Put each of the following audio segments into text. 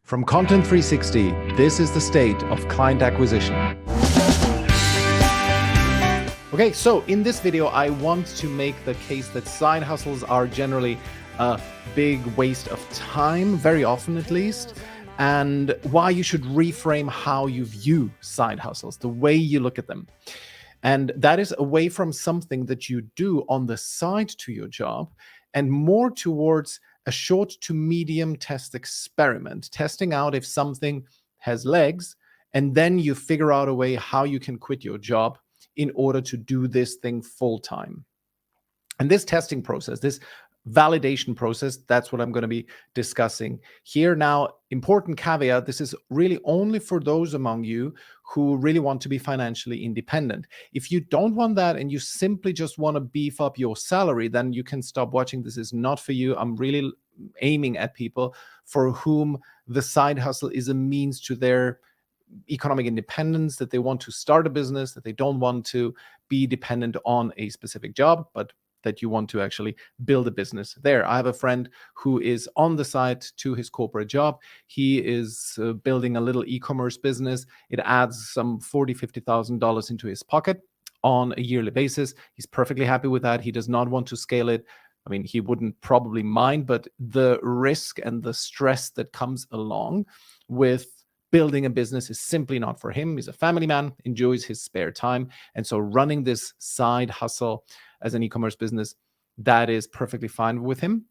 From Content 360, this is the state of client acquisition. Okay, so in this video, I want to make the case that side hustles are generally a big waste of time, very often at least, and why you should reframe how you view side hustles, the way you look at them. And that is away from something that you do on the side to your job and more towards a short to medium test experiment, testing out if something has legs, and then you figure out a way how you can quit your job in order to do this thing full time. And this testing process, this validation process, that's what I'm going to be discussing here. Now, important caveat, this is really only for those among you who really want to be financially independent. If you don't want that and you simply just want to beef up your salary, then you can stop watching. This is not for you. I'm really aiming at people for whom the side hustle is a means to their economic independence, that they want to start a business, that they don't want to be dependent on a specific job, but that you want to actually build a business there. I have a friend who is on the side to his corporate job. He is building a little e-commerce business. It adds some $40,000-$50,000 into his pocket on a yearly basis. He's perfectly happy with that. He does not want to scale it. I mean, he wouldn't probably mind, but the risk and the stress that comes along with building a business is simply not for him. He's a family man, enjoys his spare time. And so running this side hustle as an e-commerce business, that is perfectly fine with him.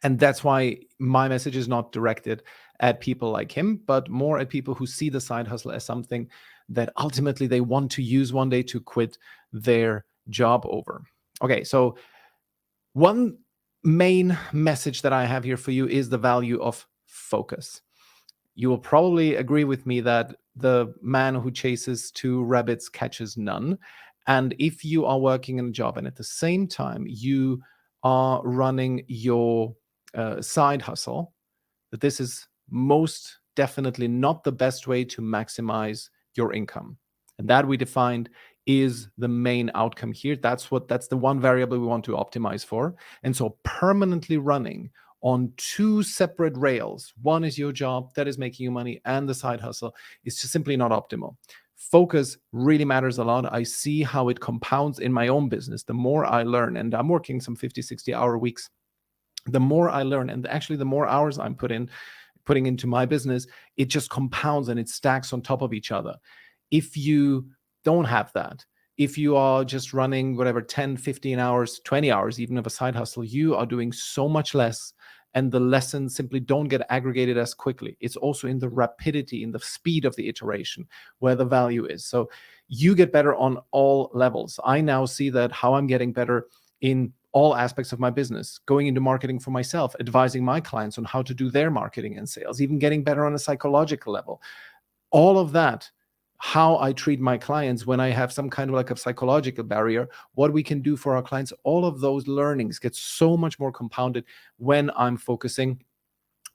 And that's why my message is not directed at people like him, but more at people who see the side hustle as something that ultimately they want to use one day to quit their job over. Okay, so one main message that I have here for you is the value of focus. You will probably agree with me that the man who chases two rabbits catches none. And if you are working in a job and at the same time you are running your side hustle, that this is most definitely not the best way to maximize your income. And that we defined is the main outcome here. That's the one variable we want to optimize for. And so permanently running on two separate rails, one is your job that is making you money and the side hustle, is just simply not optimal. Focus really matters a lot. I see how it compounds in my own business. The more I learn, and I'm working some 50, 60-hour weeks, the more I learn, and actually the more hours I'm putting into my business, it just compounds and it stacks on top of each other. If you don't have that, if you are just running whatever 10, 15 hours, 20 hours, even of a side hustle, you are doing so much less and the lessons simply don't get aggregated as quickly. It's also in the rapidity, in the speed of the iteration where the value is. So you get better on all levels. I now see that how I'm getting better in all aspects of my business, going into marketing for myself, advising my clients on how to do their marketing and sales, even getting better on a psychological level. All of that, how I treat my clients when I have some kind of like a psychological barrier, what we can do for our clients, all of those learnings get so much more compounded when I'm focusing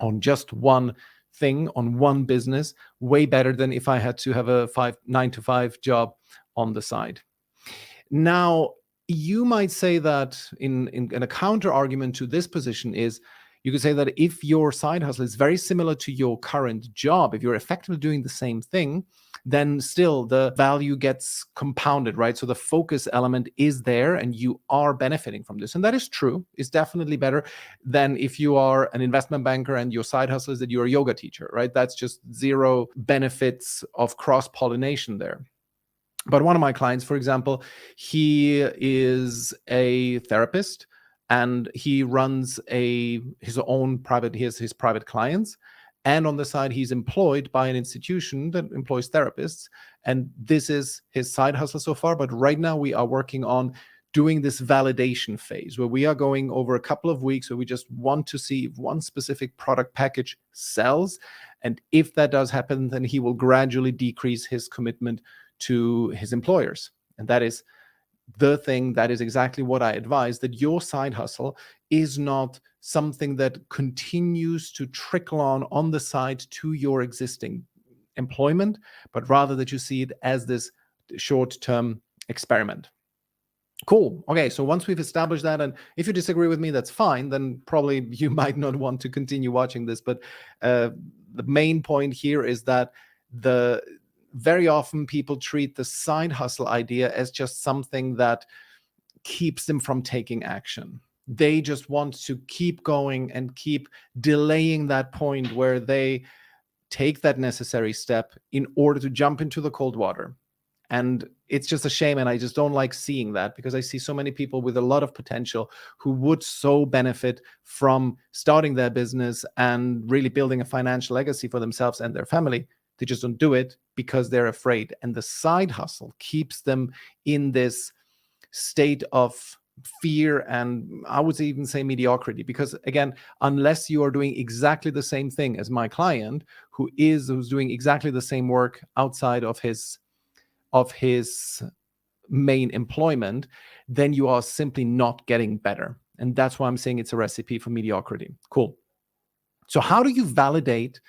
on just one thing, on one business, way better than if I had to have a 9-to-5 job on the side. Now, you might say that in a counter argument to this position is, you could say that if your side hustle is very similar to your current job, if you're effectively doing the same thing, then still the value gets compounded, right? So the focus element is there and you are benefiting from this. And that is true. It's definitely better than if you are an investment banker and your side hustle is that you're a yoga teacher, right? That's just zero benefits of cross-pollination there. But one of my clients, for example, he is a therapist and he runs his own private, he has his private clients. And on the side, he's employed by an institution that employs therapists. And this is his side hustle so far. But right now we are working on doing this validation phase where we are going over a couple of weeks where we just want to see if one specific product package sells. And if that does happen, then he will gradually decrease his commitment to his employers. And that is the thing, that is exactly what I advise, that your side hustle is not something that continues to trickle on the side to your existing employment, but rather that you see it as this short-term experiment. Cool. Okay, so once we've established that, and if you disagree with me, that's fine, then probably you might not want to continue watching this, but the main point here is that the very often people treat the side hustle idea as just something that keeps them from taking action. They just want to keep going and keep delaying that point where they take that necessary step in order to jump into the cold water. And it's just a shame. And I just don't like seeing that, because I see so many people with a lot of potential who would so benefit from starting their business and really building a financial legacy for themselves and their family. They just don't do it because they're afraid. And the side hustle keeps them in this state of fear, and I would even say mediocrity, because again, unless you are doing exactly the same thing as my client, who's doing exactly the same work outside of his main employment, then you are simply not getting better. And that's why I'm saying it's a recipe for mediocrity. Cool. So how do you validate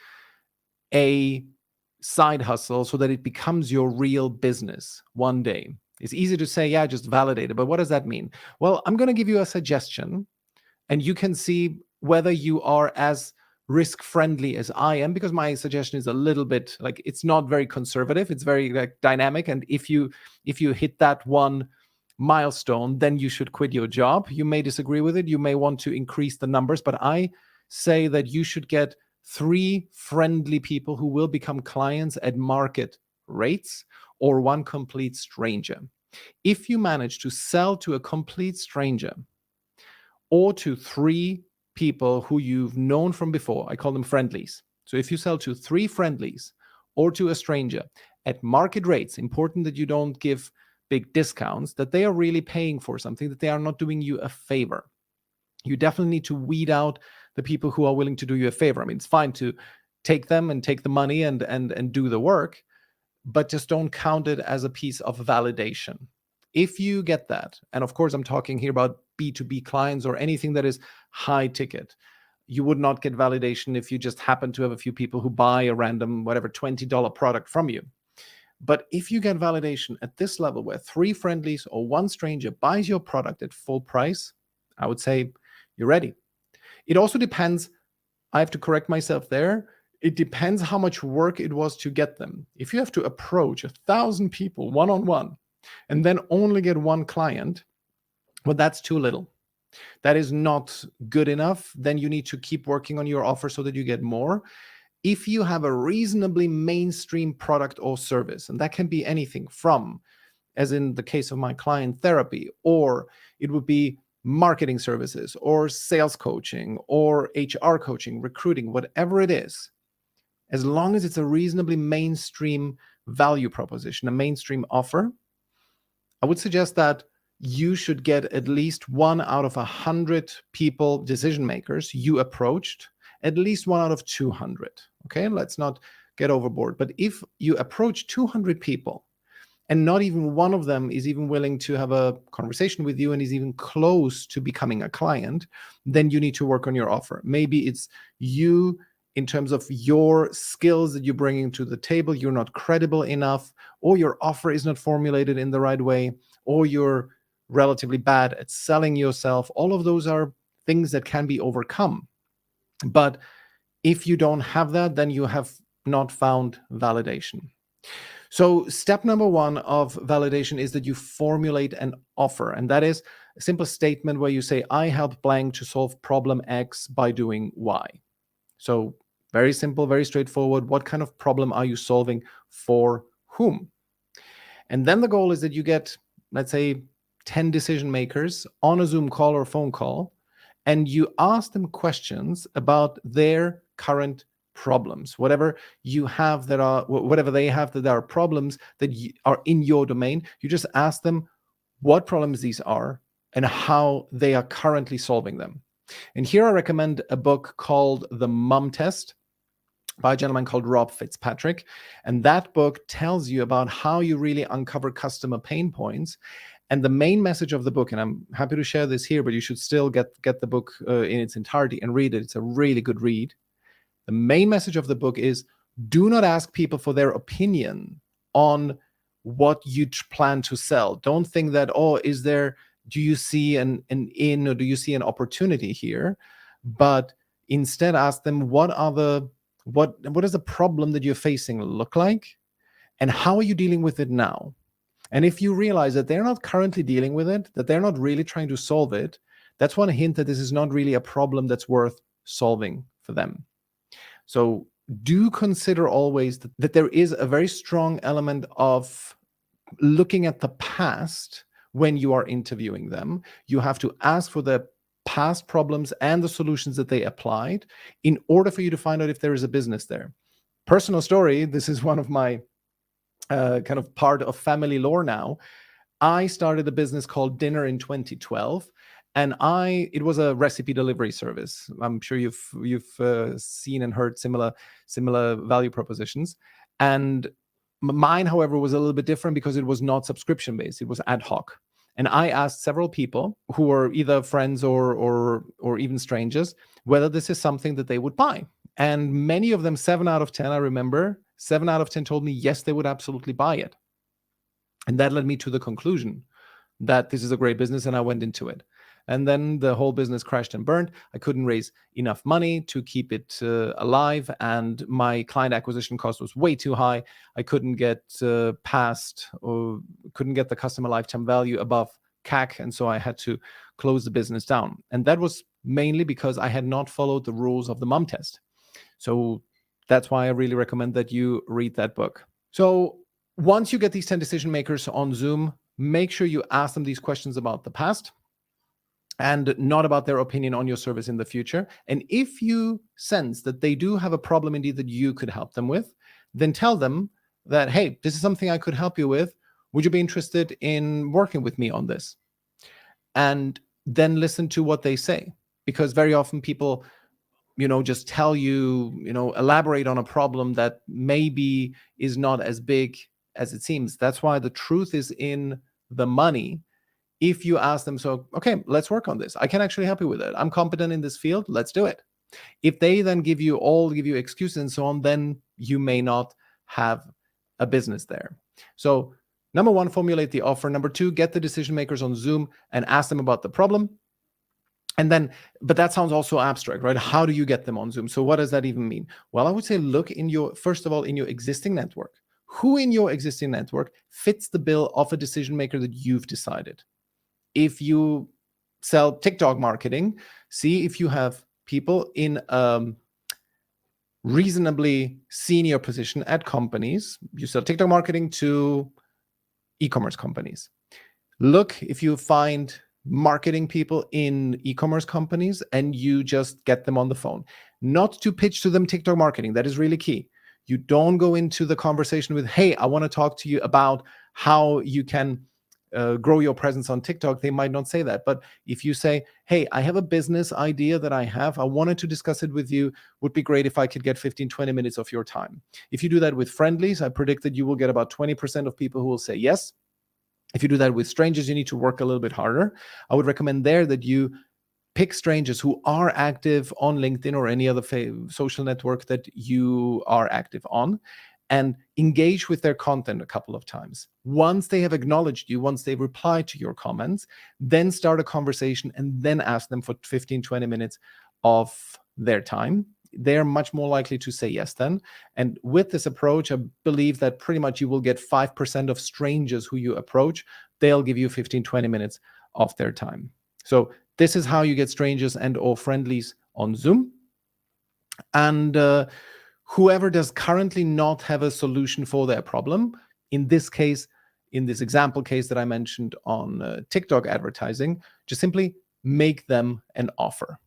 a side hustle so that it becomes your real business one day? It's easy to say, yeah, just validate it. But what does that mean? Well, I'm going to give you a suggestion, and you can see whether you are as risk friendly as I am, because my suggestion is a little bit like, it's not very conservative. It's very like dynamic. And if you hit that one milestone, then you should quit your job. You may disagree with it. You may want to increase the numbers, but I say that you should get 3 friendly people who will become clients at market rates, or 1 complete stranger. If you manage to sell to a complete stranger or to 3 people who you've known from before, I call them friendlies. So if you sell to 3 friendlies or to a stranger at market rates, important that you don't give big discounts, that they are really paying for something, that they are not doing you a favor. You definitely need to weed out the people who are willing to do you a favor. I mean, it's fine to take them and take the money and do the work, but just don't count it as a piece of validation. If you get that, and of course I'm talking here about B2B clients or anything that is high ticket, you would not get validation if you just happen to have a few people who buy a random, whatever, $20 product from you. But if you get validation at this level where 3 friendlies or 1 stranger buys your product at full price, I would say you're ready. It also depends, I have to correct myself there, it depends how much work it was to get them. If you have to approach 1,000 people one-on-one and then only get 1 client, well, that's too little. That is not good enough. Then you need to keep working on your offer so that you get more. If you have a reasonably mainstream product or service, and that can be anything from, as in the case of my client, therapy, or it would be marketing services or sales coaching or HR coaching, recruiting, whatever it is, as long as it's a reasonably mainstream value proposition, a mainstream offer, I would suggest that you should get at least 1 out of 100 people, decision makers you approached, at least 1 out of 200. Okay, let's not get overboard. But if you approach 200 people and not even 1 of them is even willing to have a conversation with you and is even close to becoming a client, then you need to work on your offer. Maybe it's you in terms of your skills that you're bringing to the table, you're not credible enough, or your offer is not formulated in the right way, or you're relatively bad at selling yourself. All of those are things that can be overcome. But if you don't have that, then you have not found validation. So step number 1 of validation is that you formulate an offer. And that is a simple statement where you say, I help blank to solve problem X by doing Y. So very simple, very straightforward. What kind of problem are you solving for whom? And then the goal is that you get, let's say, 10 decision makers on a Zoom call or phone call, and you ask them questions about their current problems, whatever you have that are, whatever they have that are problems that are in your domain. You just ask them what problems these are and how they are currently solving them. And here I recommend a book called The Mum Test by a gentleman called Rob Fitzpatrick. And that book tells you about how you really uncover customer pain points. And the main message of the book, and I'm happy to share this here, but you should still get the book in its entirety and read it. It's a really good read. The main message of the book is, do not ask people for their opinion on what you plan to sell. Don't think that, do you see an in, or do you see an opportunity here? But instead ask them, what are the What does the problem that you're facing look like? And how are you dealing with it now? And if you realize that they're not currently dealing with it, that they're not really trying to solve it, that's one hint that this is not really a problem that's worth solving for them. So do consider always that there is a very strong element of looking at the past when you are interviewing them. You have to ask for the past problems and the solutions that they applied in order for you to find out if there is a business there. Personal story, this is one of my kind of part of family lore now. I started a business called Dinner in 2012, and it was a recipe delivery service. I'm sure you've seen and heard similar value propositions. And mine, however, was a little bit different because it was not subscription based; it was ad hoc. And I asked several people who were either friends or even strangers whether this is something that they would buy. And many of them, 7 out of 10, I remember, 7 out of 10 told me yes, they would absolutely buy it. And that led me to the conclusion that this is a great business, and I went into it. And then the whole business crashed and burned. I couldn't raise enough money to keep it alive, and my client acquisition cost was way too high. I couldn't get past or couldn't get the customer lifetime value above CAC, and so I had to close the business down. And that was mainly because I had not followed the rules of the mom test. So that's why I really recommend that you read that book. So once you get these 10 decision makers on Zoom, make sure you ask them these questions about the past and not about their opinion on your service in the future. And if you sense that they do have a problem indeed that you could help them with, then tell them that, hey, this is something I could help you with. Would you be interested in working with me on this? And then listen to what they say, because very often people, just tell you, elaborate on a problem that maybe is not as big as it seems. That's why the truth is in the money. If you ask them, so, okay, let's work on this. I can actually help you with it. I'm competent in this field. Let's do it. If they then give you excuses and so on, then you may not have a business there. So number 1, formulate the offer. Number 2, get the decision makers on Zoom and ask them about the problem. And then, but that sounds also abstract, right? How do you get them on Zoom? So what does that even mean? Well, I would say look first of all, in your existing network. Who in your existing network fits the bill of a decision maker that you've decided? If you sell TikTok marketing, see if you have people in a reasonably senior position at companies. You sell TikTok marketing to e-commerce companies. Look if you find marketing people in e-commerce companies and you just get them on the phone. Not to pitch to them TikTok marketing. That is really key. You don't go into the conversation with, hey, I want to talk to you about how you can grow your presence on TikTok. They might not say that. But if you say, hey, I have a business idea that I wanted to discuss it with you. Would be great if I could get 15, 20 minutes of your time. If you do that with friendlies, I predict that you will get about 20% of people who will say yes. If you do that with strangers, you need to work a little bit harder. I would recommend there that you pick strangers who are active on LinkedIn or any other social network that you are active on, and engage with their content a couple of times. Once they have acknowledged you, once they've replied to your comments, then start a conversation and then ask them for 15, 20 minutes of their time. They're much more likely to say yes then. And with this approach, I believe that pretty much you will get 5% of strangers who you approach. They'll give you 15, 20 minutes of their time. So this is how you get strangers and or friendlies on Zoom. And whoever does currently not have a solution for their problem, in this case, in this example case that I mentioned on TikTok advertising, just simply make them an offer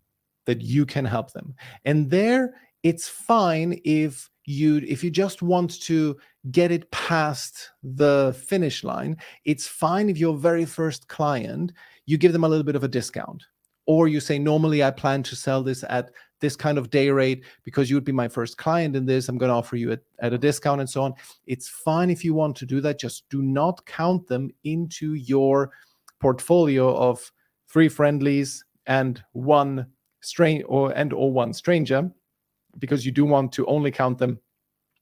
that you can help them. And there, it's fine if you just want to get it past the finish line. It's fine if your very first client, you give them a little bit of a discount. Or you say, normally I plan to sell this at this kind of day rate because you would be my first client in this. I'm going to offer you at a discount and so on. It's fine if you want to do that. Just do not count them into your portfolio of 3 friendlies and 1 one stranger, because you do want to only count them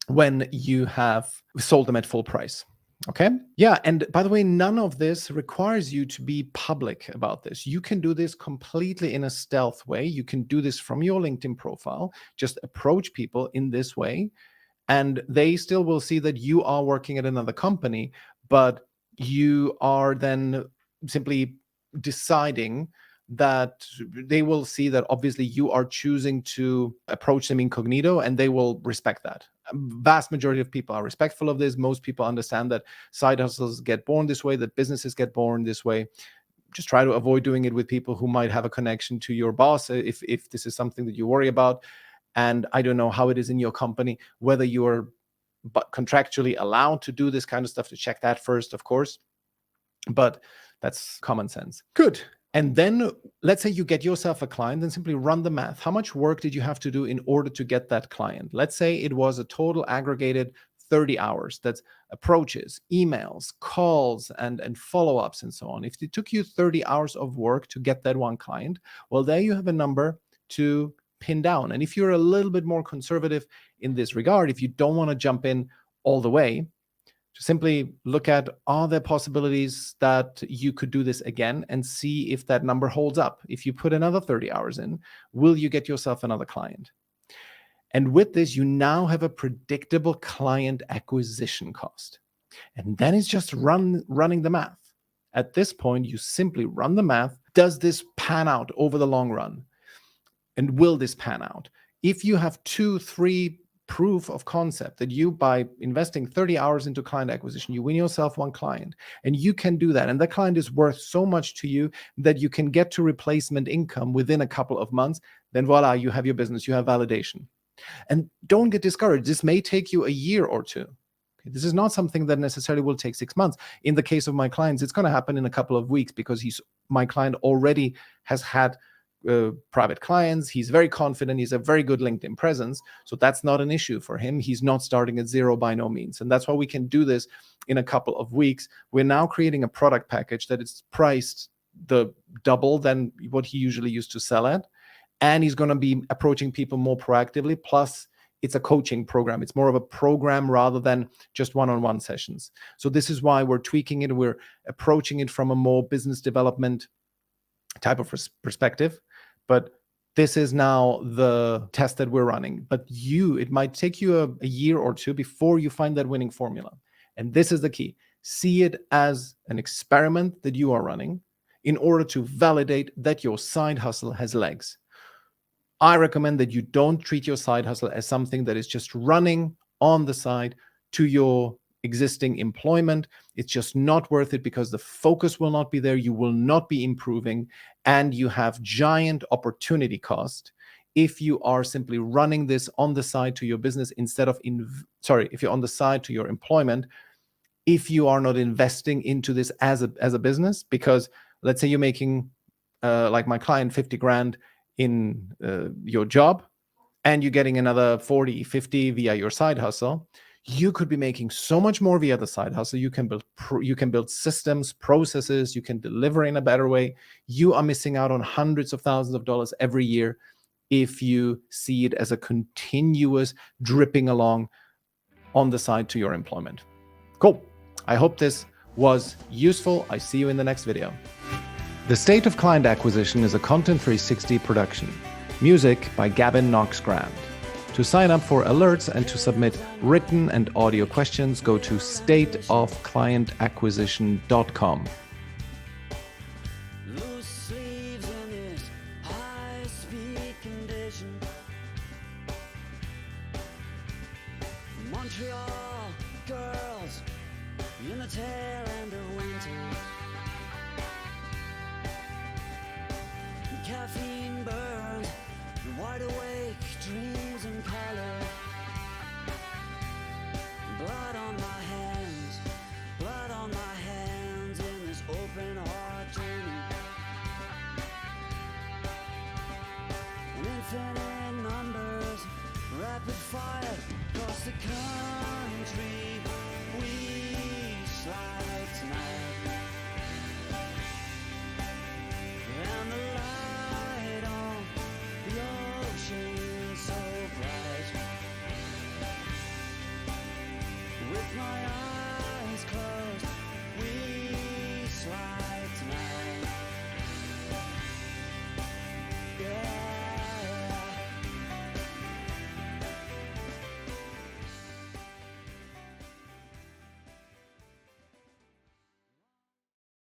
when you have sold them at full price. Okay. Yeah. And by the way, none of this requires you to be public about this. You can do this completely in a stealth way. You can do this from your LinkedIn profile. Just approach people in this way, and they still will see that you are working at another company, but you are then simply deciding that they will see that obviously you are choosing to approach them incognito, and they will respect that. Vast majority of people are respectful of this. Most people understand that side hustles get born this way, that businesses get born this way. Just try to avoid doing it with people who might have a connection to your boss, if this is something that you worry about. And I don't know how it is in your company, whether you're contractually allowed to do this kind of stuff, to check that first, of course. But that's common sense. Good. And then let's say you get yourself a client, and simply run the math. How much work did you have to do in order to get that client? Let's say it was a total aggregated 30 hours. That's approaches, emails, calls, and follow-ups, and so on. If it took you 30 hours of work to get that one client, well, there you have a number to pin down. And if you're a little bit more conservative in this regard, if you don't want to jump in all the way, simply look at, are there possibilities that you could do this again, and see if that number holds up. If you put another 30 hours in, will you get yourself another client? And with this, you now have a predictable client acquisition cost. And then it's just running the math. At this point, you simply run the math. Does this pan out over the long run? And will this pan out? If you have 2-3 proof of concept that you, by investing 30 hours into client acquisition, you win yourself one client, and you can do that, and the client is worth so much to you that you can get to replacement income within a couple of months, then voila, you have your business, you have validation. And don't get discouraged. This may take you a year or two. Okay? This is not something that necessarily will take 6 months. In the case of my clients, it's going to happen in a couple of weeks, because my client already has had private clients. He's very confident. He's a very good LinkedIn presence. So that's not an issue for him. He's not starting at zero by no means. And that's why we can do this in a couple of weeks. We're now creating a product package that is priced the double than what he usually used to sell at. And he's going to be approaching people more proactively. Plus, it's a coaching program. It's more of a program rather than just one-on-one sessions. So this is why we're tweaking it. We're approaching it from a more business development type of perspective. But this is now the test that we're running. But it might take you a year or two before you find that winning formula. And this is the key. See it as an experiment that you are running in order to validate that your side hustle has legs. I recommend that you don't treat your side hustle as something that is just running on the side to your existing employment. It's just not worth it, because the focus will not be there. You will not be improving, and you have giant opportunity cost if you are simply running this on the side to your business instead of if you're on the side to your employment, if you are not investing into this as a business. Because let's say you're making like my client 50 grand in your job, and you're getting another 40, 50 via your side hustle. You could be making so much more via the side hustle. You can build systems, processes. You can deliver in a better way. You are missing out on hundreds of thousands of dollars every year if you see it as a continuous dripping along on the side to your employment. Cool. I hope this was useful. I see you in the next video. The State of Client Acquisition is a Content 360 production. Music by Gavin Knox Grant. To sign up for alerts and to submit written and audio questions, go to stateofclientacquisition.com. Loose sleeves in this high-speed condition. Montreal girls in the tail end of winter. Caffeine burns, wide awake dreams in color. Blood on my hands in this open heart journey. And infinite numbers, rapid fire across the country. We slide tonight. And the light on the ocean so bright. With my